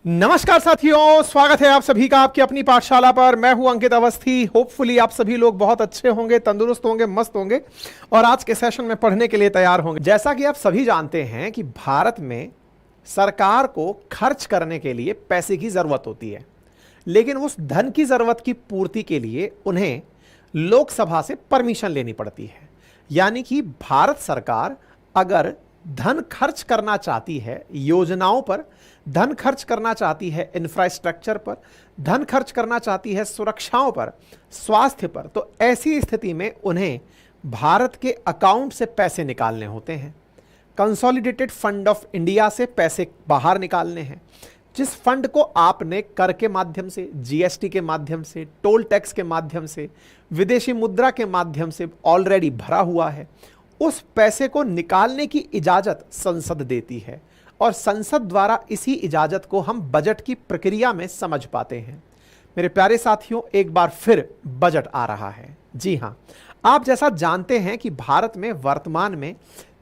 नमस्कार साथियों, स्वागत है आप सभी का आपकी अपनी पाठशाला पर। मैं हूं अंकित अवस्थी। होपफुली आप सभी लोग बहुत अच्छे होंगे, तंदुरुस्त होंगे, मस्त होंगे और आज के सेशन में पढ़ने के लिए तैयार होंगे। जैसा कि आप सभी जानते हैं कि भारत में सरकार को खर्च करने के लिए पैसे की जरूरत होती है, लेकिन उस धन की जरूरत की पूर्ति के लिए उन्हें लोकसभा से परमिशन लेनी पड़ती है। यानी कि भारत सरकार अगर धन खर्च करना चाहती है, योजनाओं पर धन खर्च करना चाहती है, इंफ्रास्ट्रक्चर पर धन खर्च करना चाहती है, सुरक्षाओं पर, स्वास्थ्य पर, तो ऐसी स्थिति में उन्हें भारत के अकाउंट से पैसे निकालने होते हैं। कंसोलिडेटेड फंड ऑफ इंडिया से पैसे बाहर निकालने हैं। जिस फंड को आपने कर के माध्यम से, जीएसटी के माध्यम से, टोल टैक्स के माध्यम से, विदेशी मुद्रा के माध्यम से ऑलरेडी भरा हुआ है, उस पैसे को निकालने की इजाजत संसद देती है और संसद द्वारा इसी इजाजत को हम बजट की प्रक्रिया में समझ पाते हैं। मेरे प्यारे साथियों, एक बार फिर बजट आ रहा है। जी हां, आप जैसा जानते हैं कि भारत में वर्तमान में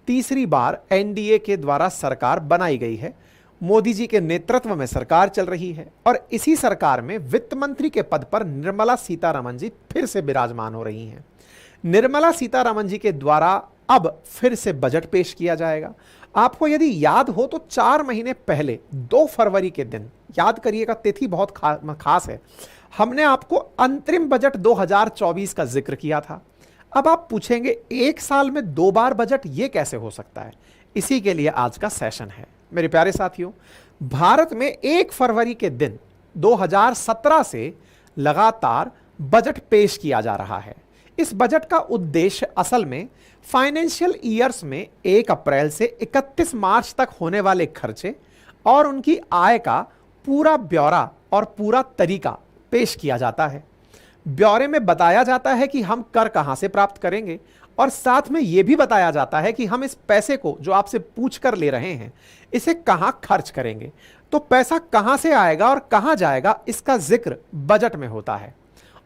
तीसरी बार एनडीए के द्वारा सरकार बनाई गई है। मोदी जी के नेतृत्व में सरकार चल रही है और इसी सरकार में वित्त मंत्री के पद पर निर्मला सीतारमण जी फिर से विराजमान हो रही हैं। निर्मला सीतारमण जी के द्वारा अब फिर से बजट पेश किया जाएगा। आपको यदि याद हो तो 4 महीने पहले 2 फरवरी के दिन, याद करिएगा, तिथि बहुत खास है, हमने आपको अंतरिम बजट 2024 का जिक्र किया था। अब आप पूछेंगे एक साल में 2 बार बजट ये कैसे हो सकता है? इसी के लिए आज का सेशन है। मेरे प्यारे साथियों, भारत में 1 फरवरी के दिन 2017 से लगातार बजट पेश किया जा रहा है। इस बजट का उद्देश्य असल में फाइनेंशियल ईयर्स में 1 अप्रैल से 31 मार्च तक होने वाले खर्चे और उनकी आय का पूरा ब्यौरा और पूरा तरीका पेश किया जाता है। ब्यौरे में बताया जाता है कि हम कर कहां से प्राप्त करेंगे और साथ में यह भी बताया जाता है कि हम इस पैसे को जो आपसे पूछ कर ले रहे हैं, इसे कहां खर्च करेंगे। तो पैसा कहां से आएगा और कहां जाएगा, इसका जिक्र बजट में होता है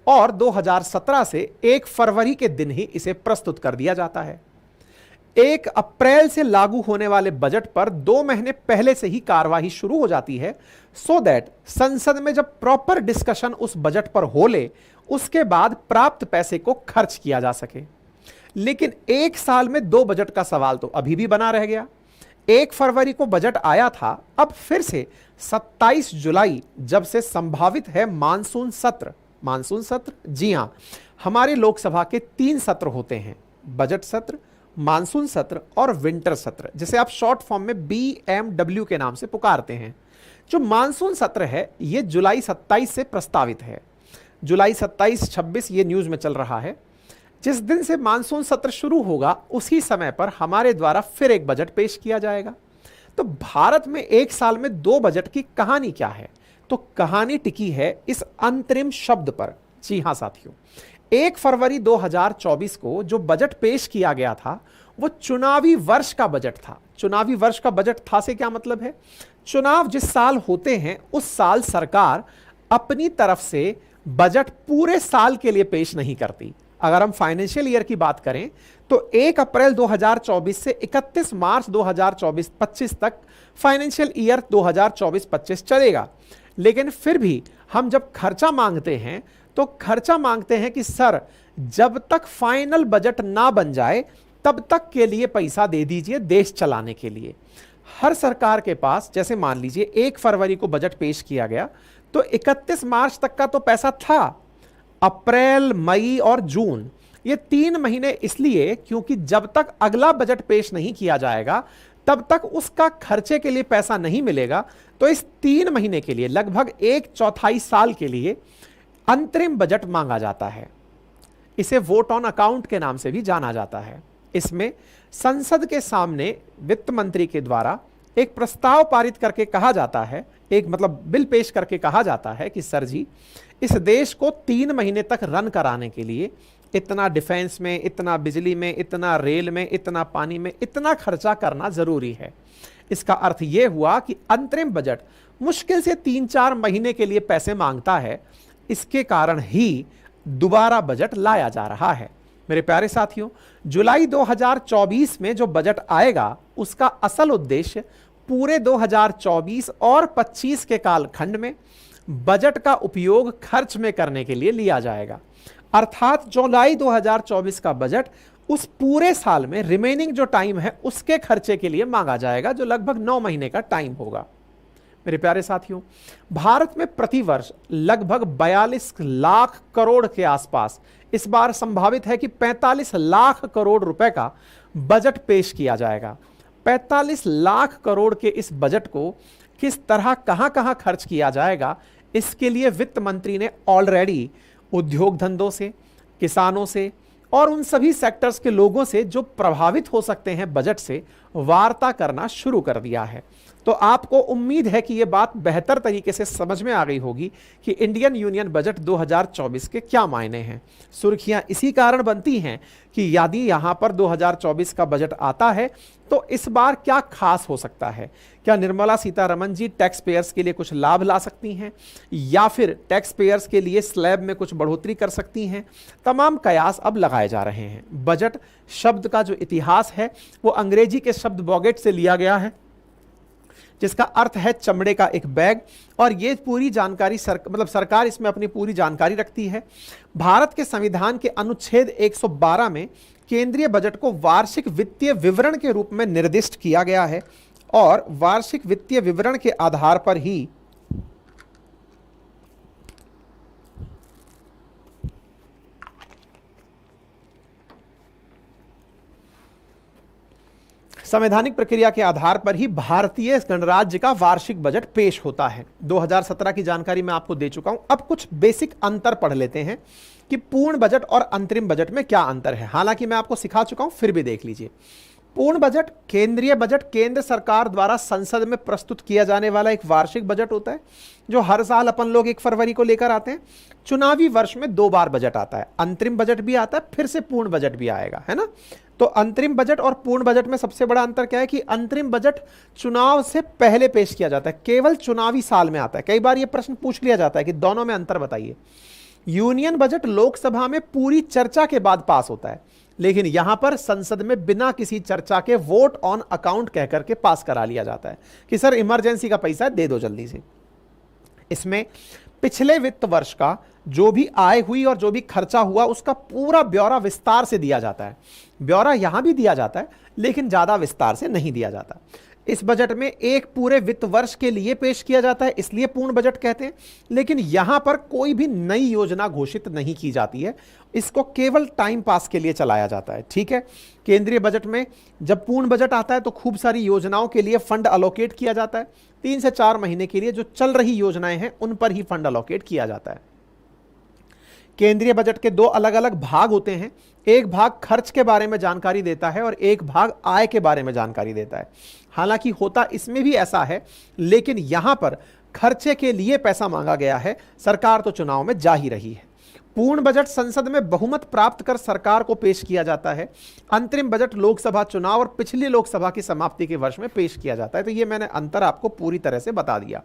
और 2017 से 1 फरवरी के दिन ही इसे प्रस्तुत कर दिया जाता है। 1 अप्रैल से लागू होने वाले बजट पर 2 महीने पहले से ही कार्यवाही शुरू हो जाती है, सो दैट संसद में जब प्रॉपर डिस्कशन उस बजट पर हो ले, उसके बाद प्राप्त पैसे को खर्च किया जा सके। लेकिन 1 साल में 2 बजट का सवाल तो अभी भी बना रह गया। 1 फरवरी को बजट आया था, अब फिर से 27 जुलाई जब से संभावित है मानसून सत्र। मानसून सत्र, जी हां, हमारे लोकसभा के 3 सत्र होते हैं, बजट सत्र, मानसून सत्र और विंटर सत्र, जिसे आप शॉर्ट फॉर्म में BMW के नाम से पुकारते हैं। जो मानसून सत्र है यह जुलाई 27 से प्रस्तावित है। जुलाई 27-26 ये न्यूज में चल रहा है। जिस दिन से मानसून सत्र शुरू होगा उसी समय पर हमारे द्वारा फिर एक बजट पेश किया जाएगा। तो भारत में 1 साल में 2 बजट की कहानी क्या है? तो कहानी टिकी है इस अंतरिम शब्द पर। जी हां साथियों, 1 फरवरी 2024 को जो बजट पेश किया गया था वो चुनावी वर्ष का बजट था। चुनावी वर्ष का बजट था से क्या मतलब है? चुनाव जिस साल होते हैं उस साल सरकार अपनी तरफ से बजट पूरे साल के लिए पेश नहीं करती। अगर हम फाइनेंशियल ईयर की बात करें तो 1 अप्रैल 2024 से 31 मार्च 2024-25 तक फाइनेंशियल ईयर 2024-25 चलेगा। लेकिन फिर भी हम जब खर्चा मांगते हैं तो खर्चा मांगते हैं कि सर, जब तक फाइनल बजट ना बन जाए तब तक के लिए पैसा दे दीजिए देश चलाने के लिए। हर सरकार के पास, जैसे मान लीजिए 1 फरवरी को बजट पेश किया गया तो 31 मार्च तक का तो पैसा था। अप्रैल, मई और जून, ये 3 महीने इसलिए क्योंकि जब तक अगला बजट पेश नहीं किया जाएगा तब तक उसका खर्चे के लिए पैसा नहीं मिलेगा। तो इस 3 महीने के लिए, लगभग 1/4 साल के लिए अंतरिम बजट मांगा जाता है। इसे वोट ऑन अकाउंट के नाम से भी जाना जाता है। इसमें संसद के सामने वित्त मंत्री के द्वारा एक प्रस्ताव पारित करके कहा जाता है, एक मतलब बिल पेश करके कहा जाता है कि सर जी, इस देश को 3 महीने तक रन कराने के लिए इतना डिफेंस में, इतना बिजली में, इतना रेल में, इतना पानी में, इतना खर्चा करना जरूरी है। इसका अर्थ यह हुआ कि अंतरिम बजट मुश्किल से 3-4 महीने के लिए पैसे मांगता है। इसके कारण ही दोबारा बजट लाया जा रहा है। मेरे प्यारे साथियों, जुलाई 2024 में जो बजट आएगा उसका असल उद्देश्य पूरे 2024 और 25 के कालखंड में बजट का उपयोग खर्च में करने के लिए लिया जाएगा। अर्थात जुलाई 2024 का बजट उस पूरे साल में रिमेनिंग जो टाइम है उसके खर्चे के लिए मांगा जाएगा, जो लगभग 9 महीने का टाइम होगा। मेरे प्यारे साथियों, भारत में प्रतिवर्ष लगभग 42 लाख करोड़ के आसपास इस बार संभावित है कि 45 लाख करोड़ रुपए का बजट पेश किया जाएगा। 45 लाख करोड़ के इस बजट को किस तरह कहां कहां खर्च किया जाएगा, इसके लिए वित्त मंत्री ने ऑलरेडी उद्योग धंधों से, किसानों से और उन सभी सेक्टर्स के लोगों से जो प्रभावित हो सकते हैं बजट से, वार्ता करना शुरू कर दिया है। तो आपको उम्मीद है कि यह बात बेहतर तरीके से समझ में आ गई होगी कि इंडियन यूनियन बजट 2024 के क्या मायने हैं। सुर्खियां इसी कारण बनती हैं कि यदि यहां पर 2024 का बजट आता है तो इस बार क्या खास हो सकता है। क्या निर्मला सीतारमण जी टैक्स पेयर्स के लिए कुछ लाभ ला सकती हैं, या फिर टैक्स पेयर्स के लिए स्लैब में कुछ बढ़ोतरी कर सकती हैं। तमाम कयास अब लगाए जा रहे हैं। बजट शब्द का जो इतिहास है वो अंग्रेजी के शब्द बॉगेट से लिया गया है, जिसका अर्थ है चमड़े का एक बैग। और ये पूरी जानकारी सरकार इसमें अपनी पूरी जानकारी रखती है। भारत के संविधान के अनुच्छेद 112 में केंद्रीय बजट को वार्षिक वित्तीय विवरण के रूप में निर्दिष्ट किया गया है और वार्षिक वित्तीय विवरण के आधार पर ही संवैधानिक प्रक्रिया के आधार पर ही भारतीय गणराज्य का वार्षिक बजट पेश होता है। 2017 की जानकारी मैं आपको दे चुका हूं। अब कुछ बेसिक अंतर पढ़ लेते हैं कि पूर्ण बजट और अंतरिम बजट में क्या अंतर है। हालांकि मैं आपको सिखा चुका हूं, फिर भी देख लीजिए। पूर्ण बजट, केंद्रीय बजट, केंद्र सरकार द्वारा संसद में प्रस्तुत किया जाने वाला एक वार्षिक बजट होता है जो हर साल अपन लोग 1 फरवरी को लेकर आते हैं। चुनावी वर्ष में 2 बार बजट आता है, अंतरिम बजट भी आता है, फिर से पूर्ण बजट भी आएगा, है ना। तो अंतरिम बजट और पूर्ण बजट में सबसे बड़ा अंतर क्या है कि अंतरिम बजट चुनाव से पहले पेश किया जाता है, केवल चुनावी साल में आता है। कई बार यह प्रश्न पूछ लिया जाता है कि दोनों में अंतर बताइए। यूनियन बजट लोकसभा में पूरी चर्चा के बाद पास होता है, लेकिन यहां पर संसद में बिना किसी चर्चा के वोट ऑन अकाउंट कहकर के पास करा लिया जाता है कि सर इमरजेंसी का पैसा दे दो जल्दी से। इसमें पिछले वित्त वर्ष का जो भी आय हुई और जो भी खर्चा हुआ उसका पूरा ब्यौरा विस्तार से दिया जाता है। ब्यौरा यहां भी दिया जाता है लेकिन ज्यादा विस्तार से नहीं दिया जाता। इस बजट में एक पूरे वित्त वर्ष के लिए पेश किया जाता है, इसलिए पूर्ण बजट कहते हैं। लेकिन यहां पर कोई भी नई योजना घोषित नहीं की जाती है, इसको केवल टाइम पास के लिए चलाया जाता है। ठीक है, केंद्रीय बजट में जब पूर्ण बजट आता है तो खूब सारी योजनाओं के लिए फंड अलोकेट किया जाता है। 3 से 4 महीने के लिए जो चल रही योजनाएं हैं उन पर ही फंड अलोकेट किया जाता है। केंद्रीय बजट के 2 अलग अलग भाग होते हैं। एक भाग खर्च के बारे में जानकारी देता है और एक भाग आय के बारे में जानकारी देता है। हालांकि होता इसमें भी ऐसा है, लेकिन यहां पर खर्चे के लिए पैसा मांगा गया है। सरकार तो चुनाव में जा ही रही है। पूर्ण बजट संसद में बहुमत प्राप्त कर सरकार को पेश किया जाता है। अंतरिम बजट लोकसभा चुनाव और पिछली लोकसभा की समाप्ति के वर्ष में पेश किया जाता है। तो ये मैंने अंतर आपको पूरी तरह से बता दिया।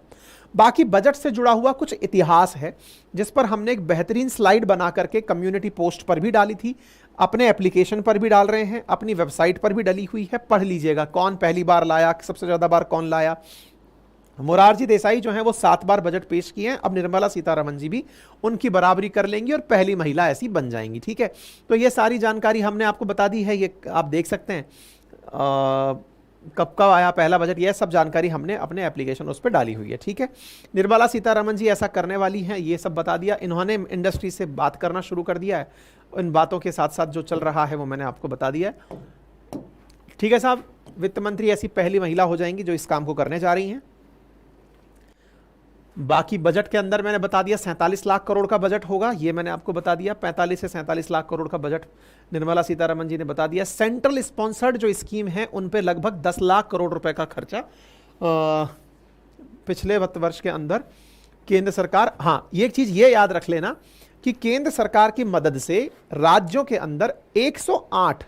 बाकी बजट से जुड़ा हुआ कुछ इतिहास है जिस पर हमने एक बेहतरीन स्लाइड बना करके कम्युनिटी पोस्ट पर भी डाली थी, अपने एप्लीकेशन पर भी डाल रहे हैं, अपनी वेबसाइट पर भी डली हुई है। पढ़ लीजिएगा कौन पहली बार लाया, सबसे ज्यादा बार कौन लाया। मोरारजी देसाई जो हैं वो 7 बार बजट पेश किए हैं। अब निर्मला सीतारमण जी भी उनकी बराबरी कर लेंगी और पहली महिला ऐसी बन जाएंगी। ठीक है, तो ये सारी जानकारी हमने आपको बता दी है। ये आप देख सकते हैं कब कब आया पहला बजट, ये सब जानकारी हमने अपने एप्लीकेशन उस पर डाली हुई है। ठीक है, निर्मला सीतारमण जी ऐसा करने वाली हैं, ये सब बता दिया। इन्होंने इंडस्ट्री से बात करना शुरू कर दिया है। इन बातों के साथ साथ जो चल रहा है वो मैंने आपको बता दिया है। ठीक है साहब, वित्त मंत्री ऐसी पहली महिला हो जाएंगी जो इस काम को करने जा रही हैं। बाकी बजट के अंदर मैंने बता दिया 47 लाख करोड़ का बजट होगा, ये मैंने आपको बता दिया। 45 से 47 लाख करोड़ का बजट निर्मला सीतारमण जी ने बता दिया। सेंट्रल स्पॉन्सर्ड जो स्कीम है उन पे लगभग 10 लाख करोड़ रुपए का खर्चा पिछले वित्त वर्ष के अंदर केंद्र सरकार। हाँ, ये एक चीज ये याद रख लेना कि केंद्र सरकार की मदद से राज्यों के अंदर 108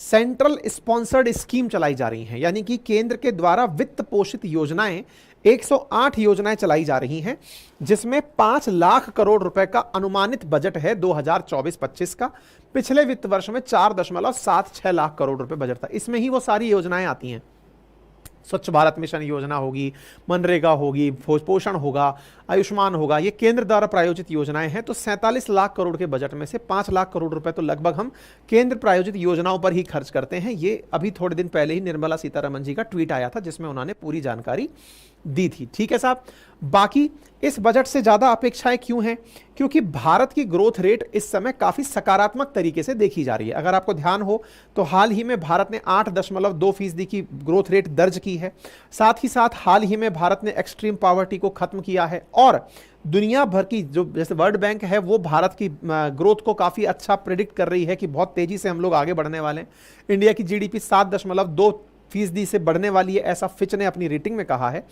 सेंट्रल स्पॉन्सर्ड स्कीम चलाई जा रही हैं, यानी कि केंद्र के द्वारा वित्त पोषित योजनाएं 108 योजनाएं चलाई जा रही हैं, जिसमें 5 लाख करोड़ रुपए का अनुमानित बजट है 2024-25 का। पिछले वित्त वर्ष में 4.76 लाख करोड़ रुपए बजट था। इसमें ही वो सारी योजनाएं आती हैं। स्वच्छ भारत मिशन योजना होगी, मनरेगा होगी, पोषण होगा, आयुष्मान होगा, ये केंद्र द्वारा प्रायोजित योजनाएं हैं। तो 47 लाख करोड़ के बजट में से 5 लाख करोड़ रुपए तो लगभग हम केंद्र प्रायोजित योजनाओं पर ही खर्च करते हैं। ये अभी थोड़े दिन पहले ही निर्मला सीतारमण जी का ट्वीट आया था जिसमें उन्होंने पूरी जानकारी दी थी। ठीक है साहब, बाकी इस बजट से ज्यादा अपेक्षाएं क्यों हैं? क्योंकि भारत की ग्रोथ रेट इस समय काफी सकारात्मक तरीके से देखी जा रही है। अगर आपको ध्यान हो तो हाल ही में भारत ने 8.2% की ग्रोथ रेट दर्ज की है। साथ ही साथ हाल ही में भारत ने एक्सट्रीम पॉवर्टी को खत्म किया है और दुनिया भर की जो जैसे वर्ल्ड बैंक है वो भारत की ग्रोथ को काफी अच्छा प्रिडिक्ट कर रही है कि बहुत तेजी से हम लोग आगे बढ़ने वाले हैं। इंडिया की जीडीपी 7.2% से बढ़ने वाली है, ऐसा फिच ने अपनी रेटिंग में कहा है।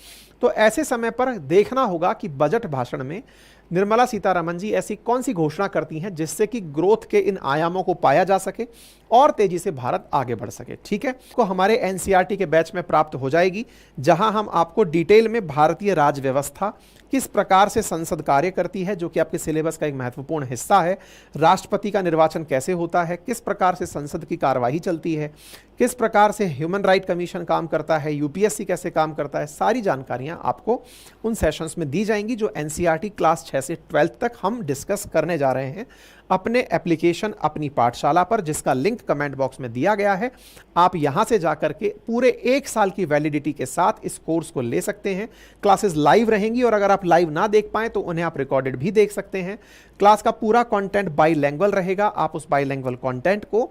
तो ऐसे समय पर देखना होगा कि बजट भाषण में निर्मला सीतारमण जी ऐसी कौन सी घोषणा करती हैं जिससे कि ग्रोथ के इन आयामों को पाया जा सके और तेजी से भारत आगे बढ़ सके। ठीक है, तो हमारे एनसीईआरटी के बैच में प्राप्त हो जाएगी, जहां हम आपको डिटेल में भारतीय राज व्यवस्था किस प्रकार से संसद कार्य करती है, जो कि आपके सिलेबस का एक महत्वपूर्ण हिस्सा है, राष्ट्रपति का निर्वाचन कैसे होता है, किस प्रकार से संसद की कार्यवाही चलती है, किस प्रकार से ह्यूमन राइट कमीशन काम करता है, यूपीएससी कैसे काम करता है, सारी जानकारियां आपको उन सेशंस में दी जाएंगी जो एनसीईआरटी क्लास 6 से 12 तक हम डिस्कस करने जा रहे हैं अपने एप्लीकेशन अपनी पाठशाला पर, जिसका लिंक कमेंट बॉक्स में दिया गया है। आप यहां से जाकर के पूरे 1 साल की वैलिडिटी के साथ इस कोर्स को ले सकते हैं। क्लासेस लाइव रहेंगी और अगर आप लाइव ना देख पाएं तो उन्हें आप रिकॉर्डेड भी देख सकते हैं। क्लास का पूरा कंटेंट बाईलैंग्वेज रहेगा। आप उस बाईलैंग्वेज कंटेंट को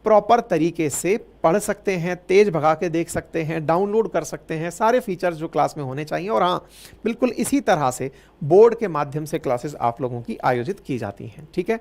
प्रॉपर तरीके से पढ़ सकते हैं, तेज भगा के देख सकते हैं, डाउनलोड कर सकते हैं, सारे फीचर्स जो क्लास में होने चाहिए। और हाँ, बिल्कुल इसी तरह से बोर्ड के माध्यम से क्लासेस आप लोगों की आयोजित की जाती हैं। ठीक है,